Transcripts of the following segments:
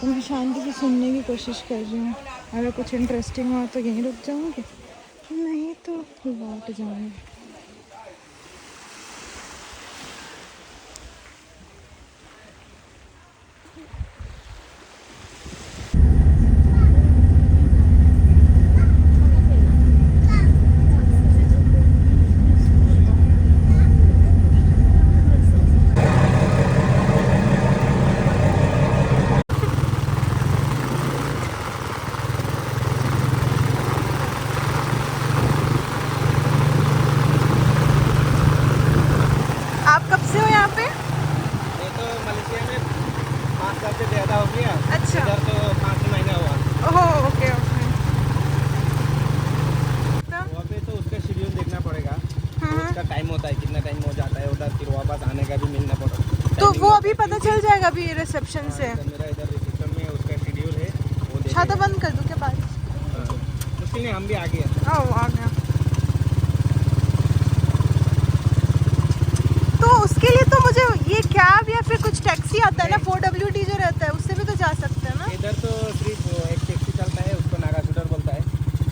तो मैं शांति से सुनने की कोशिश कर रही हूँ। अगर कुछ इंटरेस्टिंग हो तो यहीं रुक जाऊँगी, नहीं तो लौट जाऊँगी। आप कब से हो यहाँ पे? ये तो मलेशिया में 5 साल से ज़्यादा हो गया। अच्छा। इधर तो 5 महीना हुआ। Oh okay okay. वहाँ पे तो उसका शेड्यूल देखना पड़ेगा। हाँ। उसका टाइम होता है, कितना टाइम हो जाता है उधर, फिर वापस आने का भी मिलना पड़ेगा। तो वो अभी पता चल जाएगा अभी रिसेप्शन से। मेरा इधर रिसेप्शन में उसका शेड्यूल है, वो देखेगा। छाता बंद कर दूँ क्या बारिश? मुश्किल नहीं, हम भी आ गए। ओह आ गया। तो उसके लिए तो मुझे ये कैब या फिर कुछ टैक्सी आता है ना, 4WD जो रहता है, उससे भी तो जा सकते हैं ना? इधर तो सिर्फ एक टैक्सी चलता है, उसको नागा शूटर बोलता है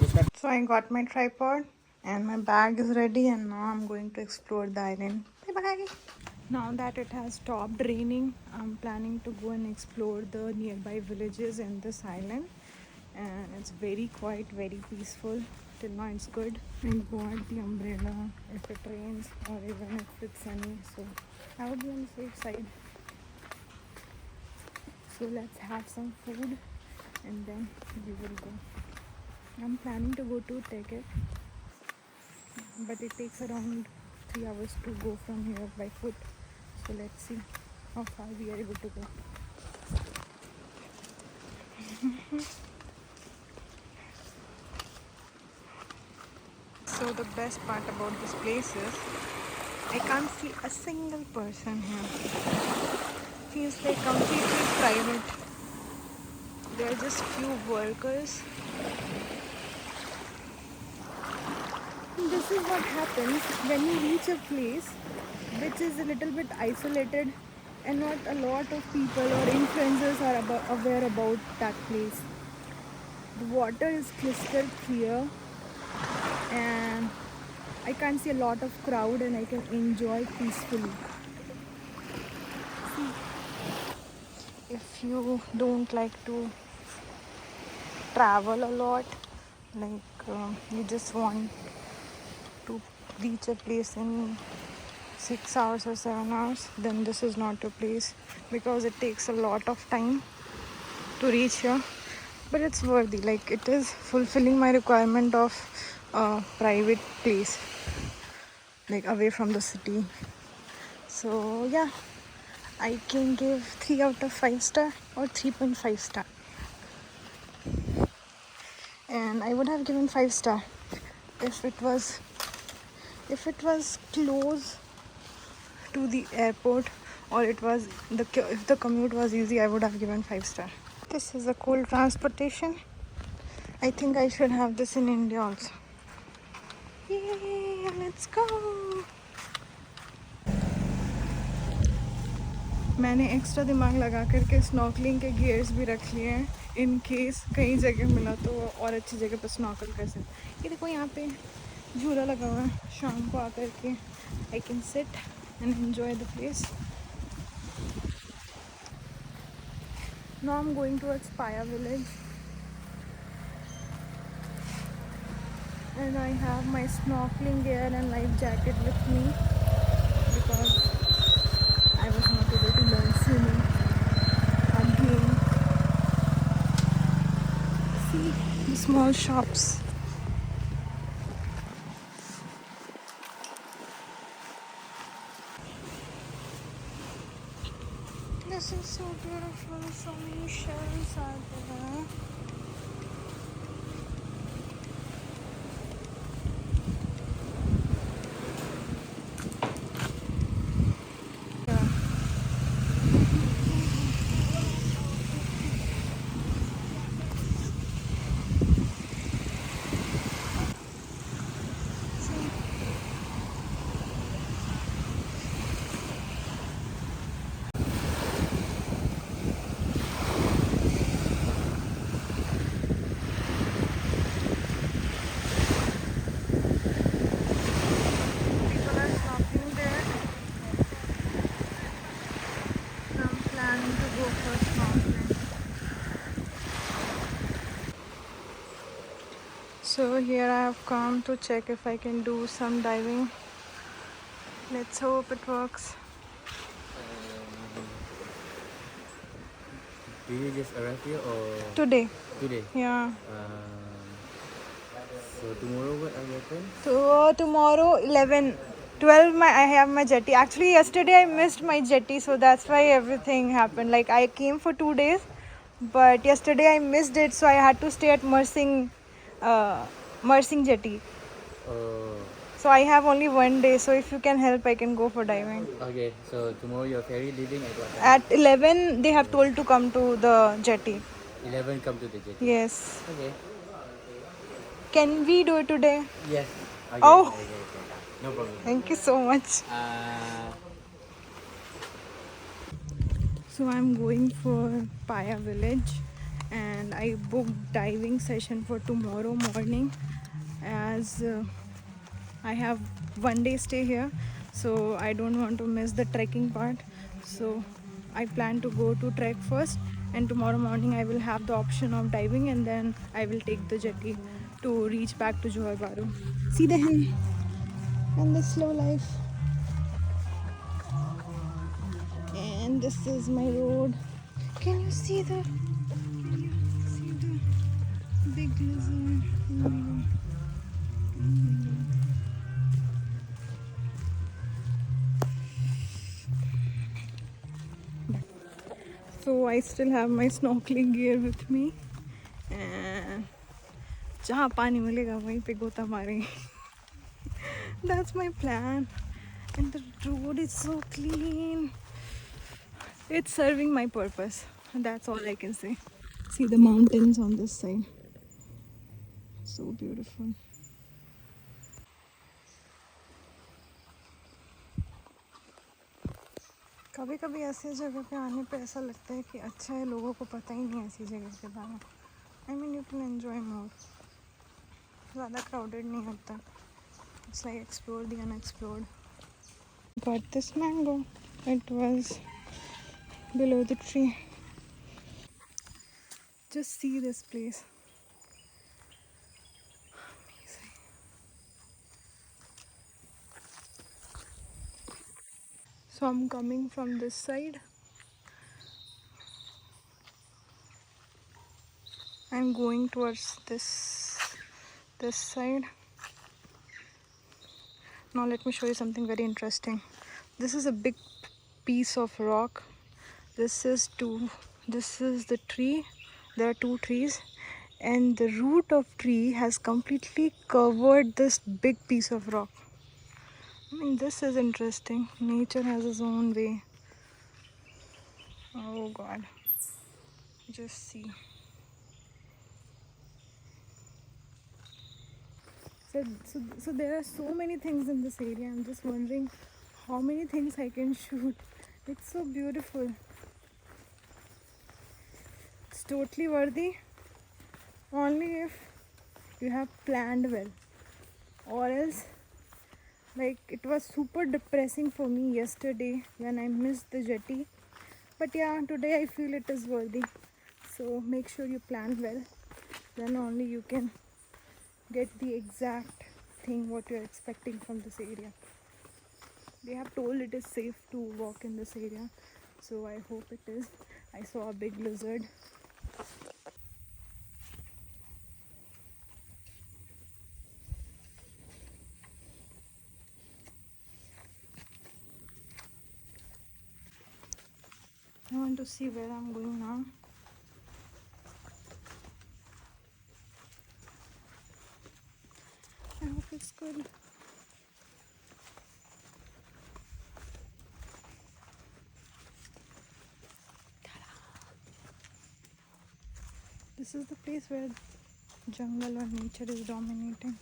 उसका। So I got my tripod and my bag is ready, and now I'm going to explore the island. Bye bye. Now that it has stopped raining, I'm planning to go and explore the nearby villages in this island, and it's very quiet, very peaceful. Till now it's good. I bought the umbrella if it rains or even if it's sunny, so I would be on the safe side. So let's have some food and then we will go. I'm planning to go to Teket, but it takes around 3 hours to go from here by foot. So let's see how far we are able to go. So the best part about this place is I can't see a single person here. Feels like completely private. There are just few workers. This is what happens when you reach a place which is a little bit isolated and not a lot of people or influencers are aware about that place. The water is crystal clear and I can't see a lot of crowd and I can enjoy peacefully. See, if you don't like to travel a lot, like you just want to reach a place in 6 hours or 7 hours, then this is not your place because it takes a lot of time to reach here, but it's worthy. Like, it is fulfilling my requirement of a private place, like away from the city. So yeah, I can give 3 out of 5 star or 3.5 star, and I would have given 5 star if it was close to the airport, or it was if the commute was easy. I would have given 5 star. This is a coal transportation. I think I should have this in India also. Yay, let's go. मैंने extra दिमाग लगा करके snorkelling के gears भी रख लिए हैं, in case कहीं जगह मिला तो और अच्छी जगह पर स्नॉकल कर सकते। ये देखो यहाँ पे झूला लगा हुआ है, शाम को आकर के I can sit and enjoy the place. Now I'm going towards Paya village and I have my snorkeling gear and life jacket with me because I was not able to learn swimming again. See the small shops. This is so beautiful. So many shells are there. So here I have come to check if I can do some diving. Let's hope it works. Do you just arrive here or Today. today? Yeah. So tomorrow what are your plans? So tomorrow 11, 12 I have my jetty. Actually yesterday I missed my jetty, so that's why everything happened. Like I came for 2 days, but yesterday I missed it, so I had to stay at Mersing jetty. Oh, So I have only 1 day. So if you can help, I can go for diving. okay. So tomorrow your ferry leaving at what time? At 11 they have told to come to the jetty. 11 come to the jetty. Yes. Okay. Can we do it today? Yes. Okay. Oh. Okay. No problem. Thank you so much. So I'm going for Paya village, and I booked diving session for tomorrow morning, as I have 1 day stay here, so I don't want to miss the trekking part. So I plan to go to trek first, and tomorrow morning I will have the option of diving, and then I will take the jetty to reach back to Johor Bahru. See the hen and the slow life. And this is my road. Can you see the big lizard? Oh my God. So I still have my snorkeling gear with me, and जहाँ पानी मिलेगा वहीं पे गोता मारेंगे. That's my plan. And the road is so clean. It's serving my purpose. That's all I can say. See the mountains on this side. So beautiful. कभी कभी ऐसे जगह पे आने पे ऐसा लगता है कि अच्छा है लोगों को पता ही नहीं है ऐसी जगह के बारे में. I mean you can enjoy मोर. ज़्यादा क्राउडेड नहीं होता. It's like explore the unexplored. Got this mango. It was below the tree. Just see this place. Amazing. So I'm coming from this side. I'm going towards this side. Now let me show you something very interesting. This is a big piece of rock. This is the tree. There are two trees, and the root of tree has completely covered this big piece of rock. I mean, this is interesting. Nature has its own way. Oh God. Just see. So there are so many things in this area. I'm just wondering how many things I can shoot. It's so beautiful. It's totally worthy only if you have planned well, or else, like, it was super depressing for me yesterday when I missed the jetty. But yeah, today I feel it is worthy. So make sure you plan well, then only you can get the exact thing what you're expecting from this area. They have told it is safe to walk in this area, so I hope it is. I saw a big lizard. I want to see where I'm going now. I hope it's good. This is the place where jungle or nature is dominating.